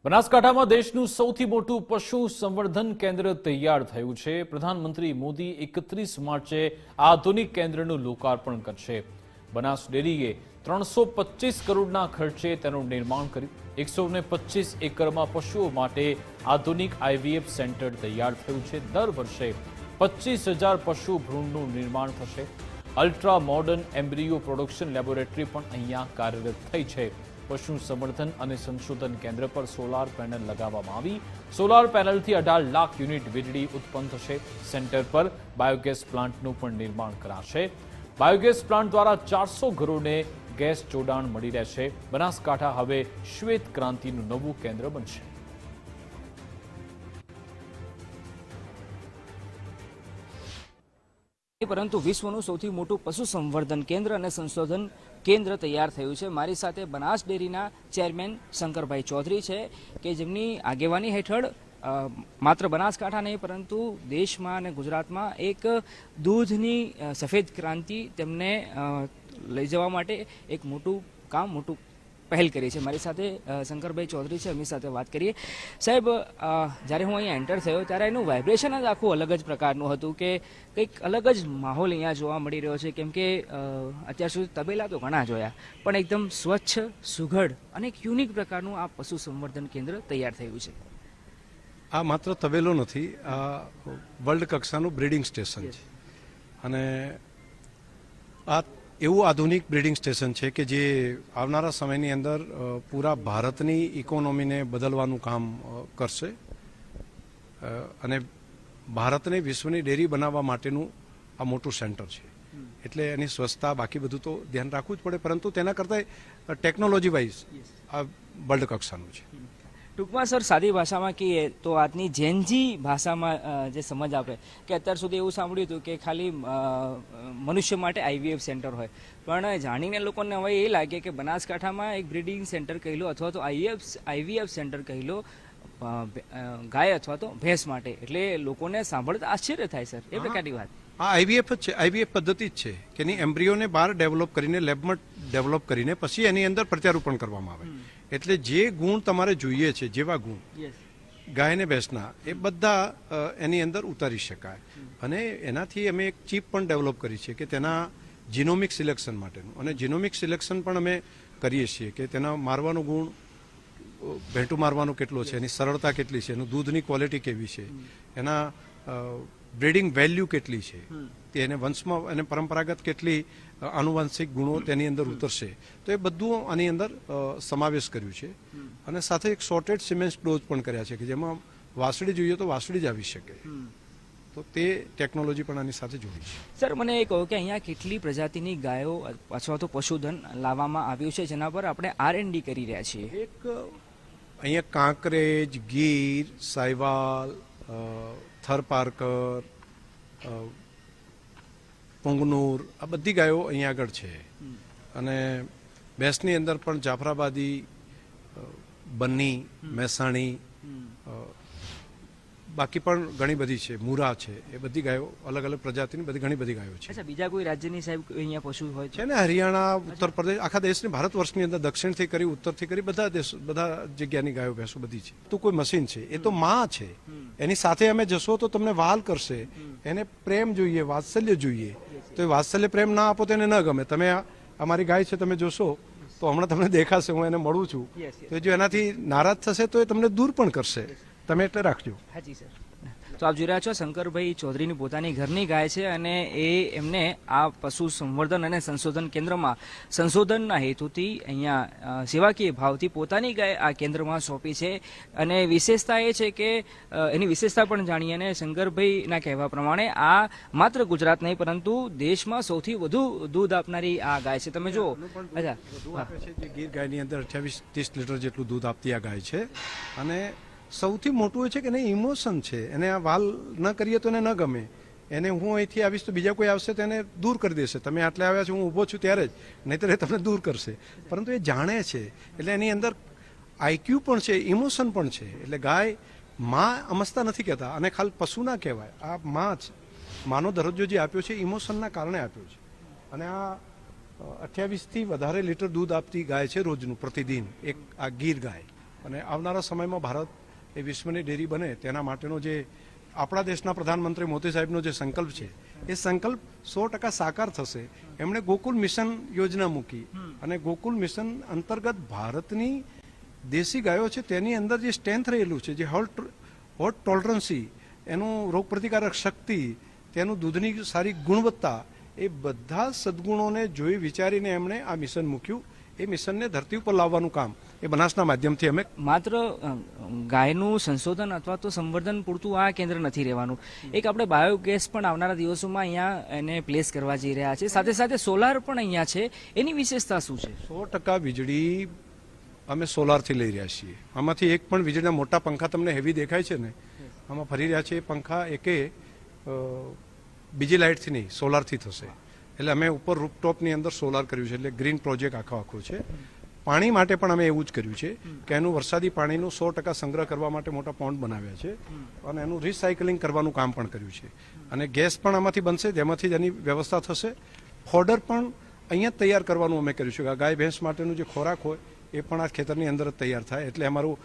બનાસકાંઠામાં દેશનું સૌથી મોટું પશુ સંવર્ધન કેન્દ્ર તૈયાર થયું છે। પ્રધાનમંત્રી મોદી 31 માર્ચે આધુનિક કેન્દ્રનું લોકાર્પણ કરશે। બનાસ ડેરીએ 325 કરોડના ખર્ચે તેનું નિર્માણ કર્યું। 125 એકરમાં પશુઓ માટે આધુનિક આઈવીએફ સેન્ટર તૈયાર થયું છે। દર વર્ષે 25,000 પશુ ભ્રૂણનું નિર્માણ થશે। Ultra modern embryo production laboratory પણ અહીંયા કાર્યરત થઈ છે। પશુ સંવર્ધન અને સંશોધન કેન્દ્ર પર સોલાર પેનલ लगावવામાં આવી। સોલાર પેનલથી 18 લાખ યુનિટ વીજળી ઉત્પન્ન થશે। સેન્ટર પર બાયોગેસ પ્લાન્ટનું પણ નિર્માણ કરાશે। બાયોગેસ પ્લાન્ટ દ્વારા 400 ઘરોને ગેસ જોડાણ મળી રહેશે। બનાસકાંઠા હવે શ્વેત ક્રાંતિનું નવું કેન્દ્ર બનશે। પરંતુ વિશ્વનું સૌથી મોટું પશુ સંવર્ધન કેન્દ્ર અને સંશોધન કેન્દ્ર તૈયાર થયું છે। મારી સાથે બનાસ ડેરીના ચેરમેન શંકરભાઈ ચૌધરી છે કે જેમની આગેવાની હેઠળ માત્ર બનાસકાંઠા નહીં પરંતુ દેશમાં અને ગુજરાતમાં એક દૂધની સફેદ ક્રાંતિ તેમને લઈ જવા માટે એક મોટું પહેલ કરી છે। મારી સાથે શંકરભાઈ ચૌધરી છે, એમની સાથે વાત કરીએ। સાહેબ, જ્યારે હું અહીંયા એન્ટર થયો ત્યારે એનું વાઇબ્રેશન જ આખું અલગ જ પ્રકારનું હતું કે કંઈક અલગ જ માહોલ અહીંયા જોવા મળી રહ્યો છે। કેમ કે અત્યાર સુધી તબેલા તો ઘણા જોયા, પણ એકદમ સ્વચ્છ, સુઘડ અને એક યુનિક પ્રકારનું આ પશુ સંવર્ધન કેન્દ્ર તૈયાર થયું છે। આ માત્ર તબેલો નથી, આ વર્લ્ડ કક્ષાનું બ્રીડિંગ સ્ટેશન છે અને આ એવું આધુનિક બ્રીડિંગ સ્ટેશન છે કે જે આવનારા સમયની અંદર પૂરા ભારતની ઇકોનોમીને બદલવાનું કામ કરશે અને ભારતને વિશ્વની ડેરી બનાવવા માટેનું આ મોટું સેન્ટર છે। એટલે એની સ્વચ્છતા બાકી બધું તો ધ્યાન રાખવું જ પડે, પરંતુ તેના કરતાં ટેકનોલોજી વાઇઝ આ વર્લ્ડ કક્ષાનું છે। ટૂંકમાં સર, સાદી ભાષામાં કહીએ તો આજની જેનજી ભાષામાં જે સમજ આપે કે અત્યાર સુધી એવું સાંભળ્યું હતું કે ખાલી મનુષ્ય માટે આઈવીએફ સેન્ટર હોય, પણ જાણીને લોકોને હવે એ લાગે કે બનાસકાંઠામાં એક બ્રીડિંગ સેન્ટર કહી લો અથવા તો આઈવીએફ સેન્ટર કહી લો ગાય અથવા તો ભેંસ માટે, એટલે લોકોને સાંભળતા આશ્ચર્ય થાય સર, એ પ્રકારની વાત। આ આઈવીએફ જ છે, આઈવીએફ પદ્ધતિ જ છે કે એની એમ્બ્રિયોને બહાર ડેવલપ કરીને લેબમાં ડેવલપ કરીને પછી એની અંદર પ્રત્યારોપણ કરવામાં આવે। એટલે જે ગુણ તમારે જોઈએ છે, જેવા ગુણ ગાય ને ભેંસના, એ બધા એની અંદર ઉતારી શકાય। અને એનાથી અમે એક ચીપ પણ ડેવલપ કરી છે કે તેના જીનોમિક સિલેક્શન માટેનું, અને જીનોમિક સિલેક્શન પણ અમે કરીએ છીએ કે તેના મારવાનો ગુણ, ભેંટું મારવાનો કેટલો છે, એની સરળતા કેટલી છે, એનું દૂધની ક્વોલિટી કેવી છે, એના બ્રીડિંગ વેલ્યુ કેટલી છે, તે એને વંશમાં એને પરંપરાગત કેટલી આનુવંશિક ગુણો તેની અંદર ઉતરશે, તો એ બધું આની અંદર સમાવેશ કર્યું છે। અને સાથે એક શોર્ટેડ સિમેન્સ ડોઝ પણ કર્યા છે કે જેમાં વાસળી જોઈએ તો વાસળી જ આવી શકે, તો તે ટેકનોલોજી પણ આની સાથે જોડી છે। સર, મને એ કહો કે અહીંયા કેટલી પ્રજાતિની ગાયો અથવા તો પશુધન લાવવામાં આવ્યું છે જેના પર આપણે R&D કરી રહ્યા છીએ? એક અહીંયા કાંકરેજ, ગીર, સાયવાલ, થરપારકર, પુંગનુર, આ બધી ગાયો અહીંયા આગળ છે। અને ભેંસની અંદર પણ જાફરાબાદી, બન્ની, મહેસાણી, બાકી પણ ઘણી બધી છે, મુરા છે, એ બધી ગાયો અલગ અલગ પ્રજાતિની ઘણી બધી ગાયો છે। અચ્છા, બીજા કોઈ રાજ્યની સાહેબ અહીંયા પશુ હોય છે ને? હરિયાણા, ઉત્તર પ્રદેશ, આખા દેશની, ભારત વર્ષની અંદર દક્ષિણથી કરી ઉત્તરથી કરી બધા જગ્યાની ગાયો ભેંસો બધી છે। તો કોઈ મશીન છે, એ તો માં છે, એની સાથે અમે જશો તો તમને વહાલ કરશે, એને પ્રેમ જોઈએ, વાત્સલ્ય જોઈએ, તો એ વાત્સલ્ય પ્રેમ ના આપો તો એને ન ગમે। તમે અમારી ગાય છે, તમે જોશો તો હમણાં તમને દેખાશે, હું એને મળું છું, તો જો એનાથી નારાજ થશે તો એ તમને દૂર પણ કરશે, તમે એટલે રાખજો। હાજી સર। તો આપ જોઈ રહ્યા છો, શંકરભાઈ ચૌધરીની પોતાની ઘરની ગાય છે અને એમને આ પશુ સંવર્ધન અને સંશોધન કેન્દ્રમાં સંશોધનના હેતુથી અહીંયા સેવાકીય ભાવથી પોતાની ગાય આ કેન્દ્રમાં સોંપી છે। અને વિશેષતા એ છે કે એની વિશેષતા પણ જાણીએ, અને શંકરભાઈના કહેવા પ્રમાણે આ માત્ર ગુજરાત નહીં પરંતુ દેશમાં સૌથી વધુ દૂધ આપનારી આ ગાય છે। તમે જુઓ, અચ્છા, જે ગીર ગાયની અંદર 28-30 લીટર જેટલું દૂધ આપતી આ ગાય છે। અને સૌથી મોટું એ છે કે એને ઇમોશન છે, એને આ વાલ ન કરીએ તો એને ન ગમે, એને હું અહીંથી આવીશ તો બીજા કોઈ આવશે તો એને દૂર કરી દેશે, તમે આટલે આવ્યા છો, હું ઊભો છું ત્યારે જ, નહીંતર એ તમને દૂર કરશે, પરંતુ એ જાણે છે, એટલે એની અંદર આઈક્યુ પણ છે, ઇમોશન પણ છે। એટલે ગાય માં અમસ્તા નથી કહેતા, અને ખાલી પશુ ના કહેવાય, આ માં જ, માનો દરજ્જો જે આપ્યો છે ઇમોશનના કારણે આપ્યો છે। અને આ 28થી વધારે લીટર દૂધ આપતી ગાય છે રોજનું, પ્રતિદિન, એક આ ગીર ગાય। અને આવનારા સમયમાં ભારત એ વિશ્વની ડેરી બને તેના માટેનો જે આપણા દેશના પ્રધાનમંત્રી મોદી સાહેબનો જે સંકલ્પ છે એ સંકલ્પ 100% સાકાર થશે. એમણે ગોકુલ મિશન યોજના મૂકી અને ગોકુલ મિશન અંતર્ગત ભારતની દેશી ગાયો છે તેની અંદર જે સ્ટ્રેન્થ રહેલું છે, જે હોટ ટોલરન્સી, એનું રોગપ્રતિકારક શક્તિ, તેનું દૂધની સારી ગુણવત્તા, એ બધા સદગુણોને જોઈ વિચારીને એમણે આ મિશન મૂક્યું. એ મિશનને ધરતી ઉપર લાવવાનું કામ એ બનાસના માધ્યમથી અમે માત્ર ગાયનું સંશોધન અથવા તો સંવર્ધન પૂરતું આ કેન્દ્ર નથી રહેવાનું. એક આપણે બાયોગેસ પણ આવનારા દિવસોમાં અહીંયા એને પ્લેસ કરવા જઈ રહ્યા છે. સાથે સાથે સોલાર પણ અહીંયા છે. એની વિશેષતા શું છે? 100% વીજળી અમે સોલારથી લઈ રહ્યા છીએ. આમાંથી એક પણ વીજળીના મોટા પંખા તમને હેવી દેખાય છે ને, આમાં ફરી રહ્યા છે એ પંખા એકે બીજી લાઇટથી નહીં, સોલારથી થશે. એટલે અમે ઉપર રૂફટોપની અંદર સોલાર કર્યું છે, એટલે ગ્રીન પ્રોજેક્ટ આખો છે. પાણી માટે પણ અમે એવું જ કર્યું છે કે એનું વરસાદી પાણીનું 100% સંગ્રહ કરવા માટે મોટા પોન્ડ બનાવ્યા છે અને એનું રિસાયકલિંગ કરવાનું કામ પણ કર્યું છે. અને ગેસ પણ આમાંથી બનશે, જેમાંથી જ એની વ્યવસ્થા થશે. ફોડર પણ અહીંયા જ તૈયાર કરવાનું અમે કર્યું છે કે ગાય ભેંસ માટેનું જે ખોરાક હોય એ પણ આ ખેતરની અંદર જ તૈયાર થાય. એટલે અમારું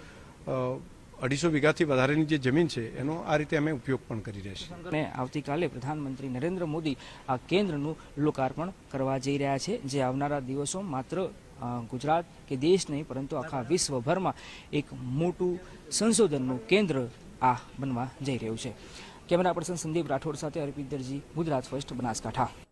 250 વીઘાથી વધારેની જે જમીન છે એનો આ રીતે અમે ઉપયોગ પણ કરી રહ્યા છીએ. અને આવતીકાલે પ્રધાનમંત્રી નરેન્દ્ર મોદી આ કેન્દ્રનું લોકાર્પણ કરવા જઈ રહ્યા છે, જે આવનારા દિવસો માત્ર ગુજરાત કે દેશ નહીં પરંતુ આખા વિશ્વભરમાં એક મોટું સંશોધનનું કેન્દ્ર આ બનવા જઈ રહ્યું છે. કેમેરા પર્સન સંદીપ રાઠોડ સાથે અર્પિત દરજી, ગુજરાત ફર્સ્ટ, બનાસકાંઠા.